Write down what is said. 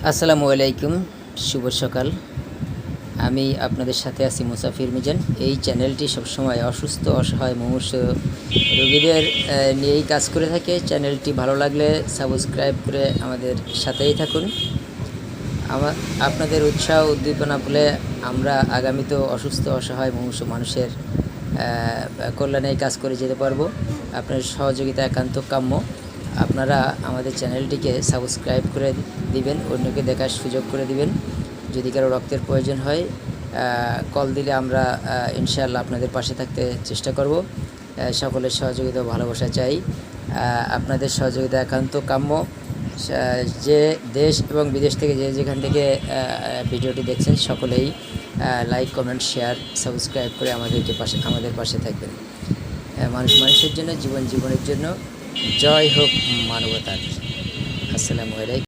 আসসালামু আলাইকুম, শুভ সকাল। আমি আপনাদের সাথে আছি মুসাফির মিজান। এই চ্যানেলটি সবসময় অসুস্থ, অসহায়, মুমূর্ষু রোগীদের নিয়েই কাজ করে থাকে। চ্যানেলটি ভালো লাগলে সাবস্ক্রাইব করে আমাদের সাথেই থাকুন। আপনাদের উৎসাহ উদ্দীপনা পেলে আমরা আগামীতেও অসুস্থ, অসহায়, মুমূর্ষু মানুষের কল্যাণে কাজ করে যেতে পারবো। আপনার সহযোগিতা একান্ত কাম্য। আপনারা আমাদের চ্যানেলটিকে সাবস্ক্রাইব করে দিবেন, অন্যকে দেখার সুযোগ করে দিবেন। যদি কারো রক্তের প্রয়োজন হয় কল দিলে আমরা ইনশাআল্লাহ আপনাদের পাশে থাকতে চেষ্টা করব। সকলের সহযোগিতা ভালোবাসা চাই। আপনাদের সহযোগিতা একান্ত কাম্য। যে দেশ এবং বিদেশ থেকে যেখান থেকে ভিডিওটি দেখছেন সকলেই লাইক, কমেন্ট, শেয়ার, সাবস্ক্রাইব করে আমাদের পাশে থাকবেন। মানুষ মানুষের জন্য, জীবন জীবনের জন্য। জয় হোক মানবতার। আসসালামু আলাইকুম।